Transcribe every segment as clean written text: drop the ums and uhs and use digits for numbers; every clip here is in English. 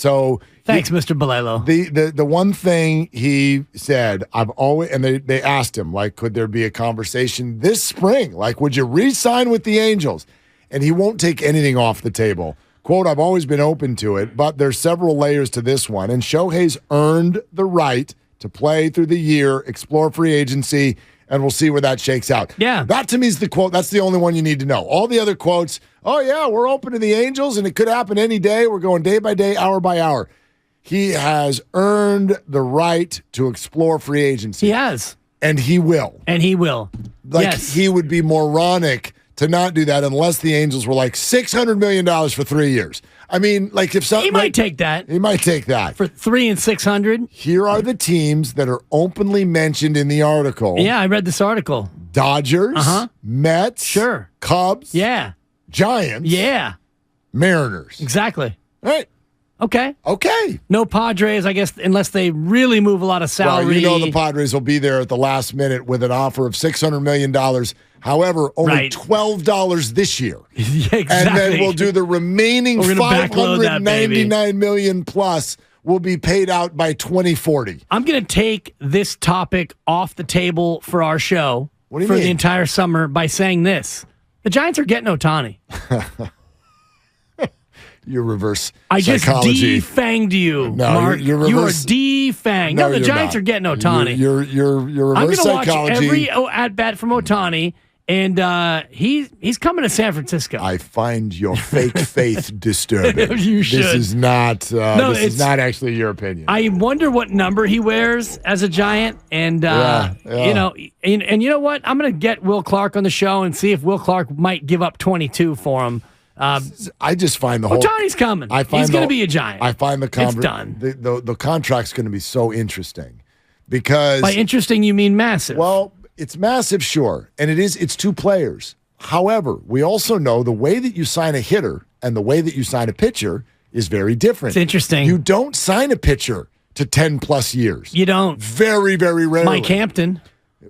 So thanks, Mr. Bolelo. The one thing he said, and they asked him, like, could there be a conversation this spring? Like, would you re-sign with the Angels? And he won't take anything off the table. Quote, I've always been open to it, but there's several layers to this one. And Shohei's earned the right to play through the year, explore free agency, and we'll see where that shakes out. Yeah. That to me is the quote. That's the only one you need to know. All the other quotes, oh, yeah, we're open to the Angels, and it could happen any day. We're going day by day, hour by hour. He has earned the right to explore free agency. He has. And he will. Yes. He would be moronic to not do that unless the Angels were like $600 million for 3 years. I mean, like if something. He might take that. He might take that. For $300 and $600. Here are the teams that are openly mentioned in the article. Yeah, I read this article. Dodgers, Mets, sure, Cubs, yeah, Giants, yeah, Mariners. Exactly. All right. Okay. No Padres, I guess, unless they really move a lot of salary. Well, you know the Padres will be there at the last minute with an offer of $600 million. However, only $12 this year. Yeah, exactly. And then we'll do the remaining $599 million plus will be paid out by 2040. I'm going to take this topic off the table for our show for the entire summer by saying this. The Giants are getting Ohtani. Your reverse I psychology. just defanged you, no, Mark. you're reverse, you are defanged. No, the Giants are getting Ohtani. You're reverse psychology. I'm going to watch every at-bat from Ohtani, and he's coming to San Francisco. I find your fake faith disturbing. You should. This is not is not actually your opinion. I wonder what number he wears as a Giant, and you know, and you know what? I'm going to get Will Clark on the show and see if Will Clark might give up 22 for him. I just find the whole Ohtani's coming. He's going to be a Giant. I find it's done. The contract's going to be so interesting because by interesting you mean massive. Well, it's massive, sure, and it's two players. However, we also know the way that you sign a hitter and the way that you sign a pitcher is very different. It's interesting. You don't sign a pitcher to 10 plus years. You don't. Very, very rarely. Mike Hampton.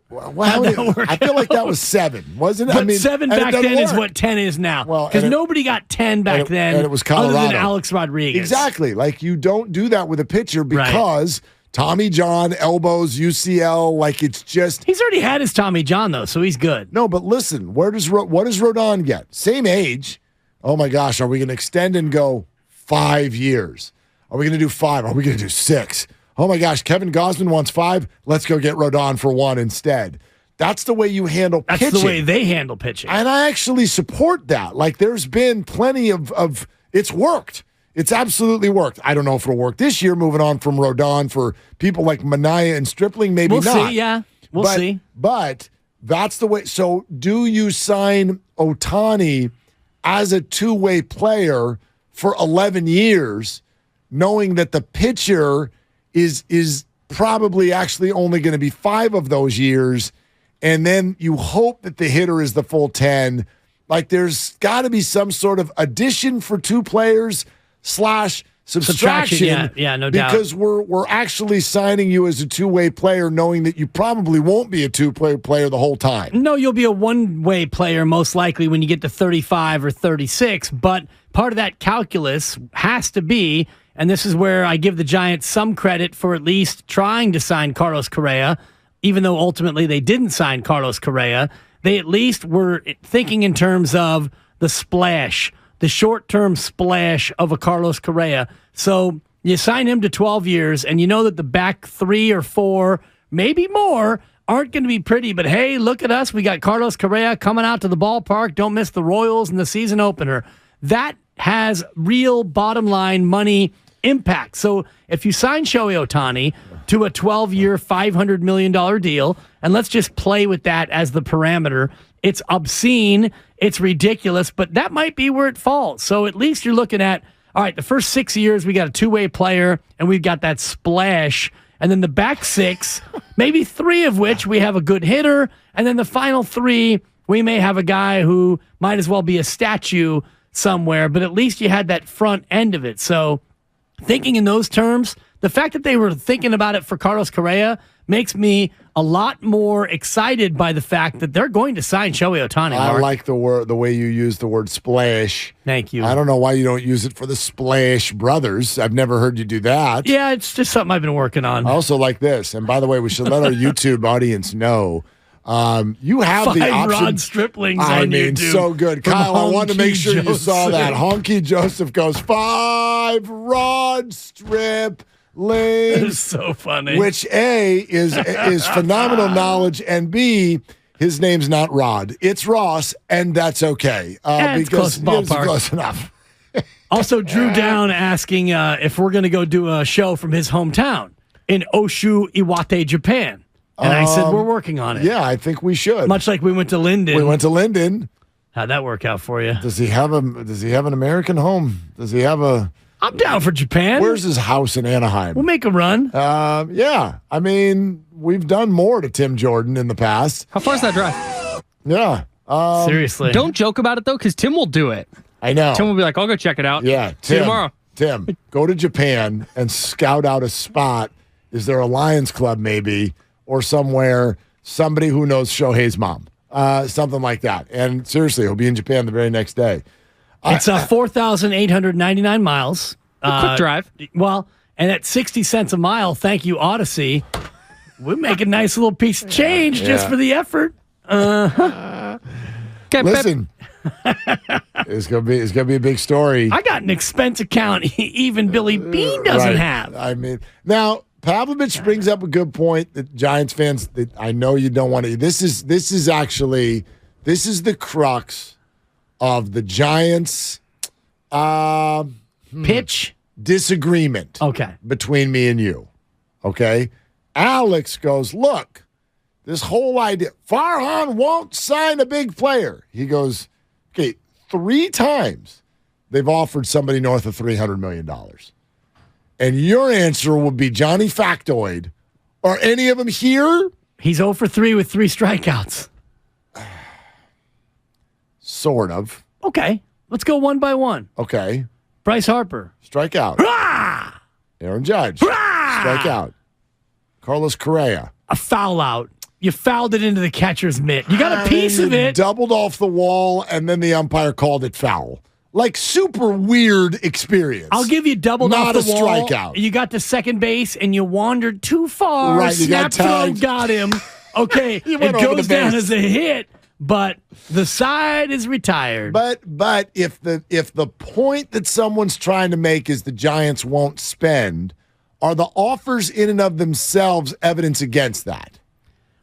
Well, I feel like that was 7, wasn't it? But 7 back then is what 10 is now. Well, because nobody got 10 back then. And it was Colorado. Other than Alex Rodriguez. Exactly. Like you don't do that with a pitcher because Tommy John, elbows, UCL, like it's just. He's already had his Tommy John though, so he's good. No, but listen, what does Rodon get? Same age. Oh my gosh, are we going to extend and go 5 years? Are we going to do 5? Are we going to do 6? Oh my gosh, Kevin Gausman wants 5. Let's go get Rodon for 1 instead. That's the way you handle pitching. That's the way they handle pitching. And I actually support that. Like there's been plenty of it's worked. It's absolutely worked. I don't know if it'll work this year, moving on from Rodon for people like Manaea and Stripling, maybe we'll not. We'll see, yeah. We'll see. But that's the way. So do you sign Ohtani as a two-way player for 11 years, knowing that the pitcher is probably actually only going to be 5 of those years, and then you hope that the hitter is the full 10. Like there's got to be some sort of addition for 2 players / subtraction. Yeah, no doubt. Because we're actually signing you as a two-way player, knowing that you probably won't be a two-way player the whole time. No, you'll be a one-way player most likely when you get to 35 or 36. But part of that calculus has to be. And this is where I give the Giants some credit for at least trying to sign Carlos Correa, even though ultimately they didn't sign Carlos Correa. They at least were thinking in terms of the splash, the short-term splash of a Carlos Correa. So you sign him to 12 years, and you know that the back 3 or 4, maybe more, aren't going to be pretty. But hey, look at us. We got Carlos Correa coming out to the ballpark. Don't miss the Royals in the season opener. That has real bottom line money impact. So if you sign Shohei Ohtani to a 12-year, $500 million deal, and let's just play with that as the parameter, it's obscene, it's ridiculous, but that might be where it falls. So at least you're looking at, all right, the first 6 years, we got a two-way player, and we've got that splash, and then the back 6, maybe 3 of which we have a good hitter, and then the final 3, we may have a guy who might as well be a statue somewhere, but at least you had that front end of it. So thinking in those terms, the fact that they were thinking about it for Carlos Correa makes me a lot more excited by the fact that they're going to sign Shohei Ohtani. I Mark. like the way you use the word splash. Thank you. I don't know why you don't use it for the Splash Brothers. I've never heard you do that. Yeah, it's just something I've been working on. I also like this. And by the way, we should let our YouTube audience know. You have the option. Rod striplings I on mean, YouTube. so good. Kyle, I wanted to make sure you saw that. Honky Joseph goes 5 rod strip. It's so funny. Which A is phenomenal knowledge, and B, his name's not Rod. It's Ross, and that's okay. It's close ballpark. Close enough. Also, Drew Down asking if we're going to go do a show from his hometown in Oshu, Iwate, Japan. And I said, we're working on it. Yeah, I think we should. Much like we went to Linden. We went to Linden. How'd that work out for you? Does he have an American home? Does he have a... I'm down for Japan. Where's his house in Anaheim? We'll make a run. Yeah. I mean, we've done more to Tim Jordan in the past. How far is that drive? Yeah. Seriously. Don't joke about it, though, because Tim will do it. I know. Tim will be like, I'll go check it out. Yeah. See you tomorrow. Tim, go to Japan and scout out a spot. Is there a Lions Club maybe or somewhere, somebody who knows Shohei's mom? Something like that. And seriously, he'll be in Japan the very next day. It's 4,899 miles. Quick drive. Well, and at 60 cents a mile, thank you, Odyssey, we make a nice little piece of change just for the effort. Okay, listen, it's gonna be a big story. I got an expense account even Billy Bean doesn't have. I mean, now Pavlovich brings up a good point that Giants fans, that I know you don't want to. This is the crux of the Giants pitch disagreement. Okay. Between me and you. Okay. Alex goes, look, this whole idea, Farhan won't sign a big player. He goes, okay, 3 times they've offered somebody north of $300 million. And your answer would be Johnny Factoid. Are any of them here? He's 0 for 3 with 3 strikeouts. Sort of. Okay. Let's go one by one. Okay. Bryce Harper. Strike out. Hurrah! Aaron Judge. Hurrah! Strike out. Carlos Correa. A foul out. You fouled it into the catcher's mitt. You got a piece of it. Doubled off the wall, and then the umpire called it foul. Like, super weird experience. I'll give you doubled Not off the wall. Not a strikeout. You got to second base, and you wandered too far. Right, you Snap throw tagged. got him. Okay, it goes down as a hit, but the side is retired. But if the point that someone's trying to make is the Giants won't spend, are the offers in and of themselves evidence against that?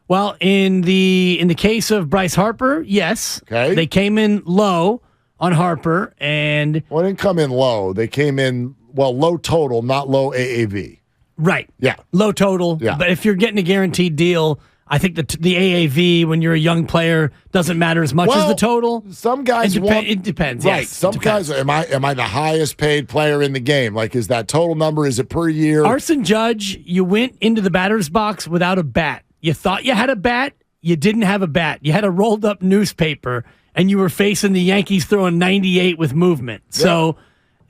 Well, in the case of Bryce Harper, yes. Okay. They came in low on Harper, and well, they didn't come in low. They came in low total, not low AAV. Right. Yeah. Low total. Yeah. But if you're getting a guaranteed deal, I think the AAV when you're a young player doesn't matter as much as the total. Some guys it depends. Right. Yes, Some guys. Am I the highest paid player in the game? Like, is that total number? Is it per year? Arson Judge, you went into the batter's box without a bat. You thought you had a bat. You didn't have a bat. You had a rolled up newspaper, and you were facing the Yankees throwing 98 with movement. Yep. So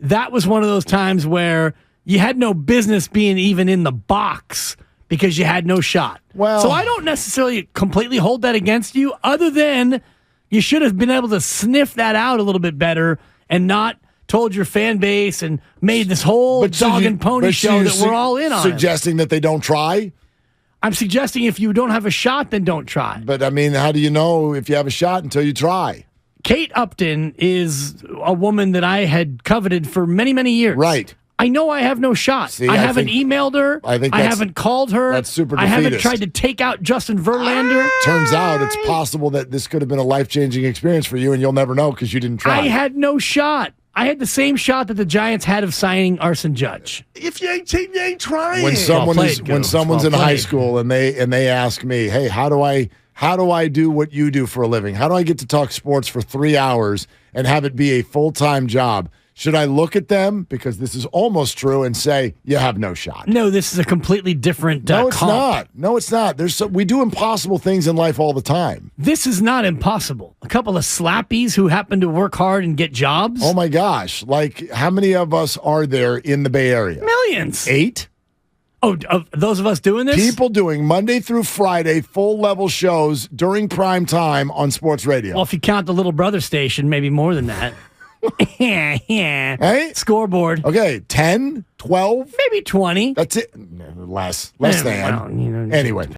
that was one of those times where you had no business being even in the box because you had no shot. Well, so I don't necessarily completely hold that against you, other than you should have been able to sniff that out a little bit better and not told your fan base and made this whole dog and pony show that we're all in on. Suggesting that they don't try? I'm suggesting if you don't have a shot, then don't try. But, I mean, how do you know if you have a shot until you try? Kate Upton is a woman that I had coveted for many, many years. Right. I know I have no shot. See, I haven't emailed her. I haven't called her. That's super defeatist. I haven't tried to take out Justin Verlander. Turns out it's possible that this could have been a life-changing experience for you, and you'll never know because you didn't try. I had no shot. I had the same shot that the Giants had of signing Arson Judge. If you ain't trying. When someone's in high school and they ask me, hey, how do I do what you do for a living? How do I get to talk sports for 3 hours and have it be a full-time job? Should I look at them, because this is almost true, and say, you have no shot? No, this is a completely different No, it's comp. not. No, it's not. We do impossible things in life all the time. This is not impossible. A couple of slappies who happen to work hard and get jobs. Oh, my gosh. Like, how many of us are there in the Bay Area? Millions. 8? Oh, of those of us doing this? People doing Monday through Friday full-level shows during prime time on sports radio. Well, if you count the little brother station, maybe more than that. Yeah. Hey? Scoreboard. Okay, 10, 12? Maybe 20. That's it. Less than. Well, Anyway.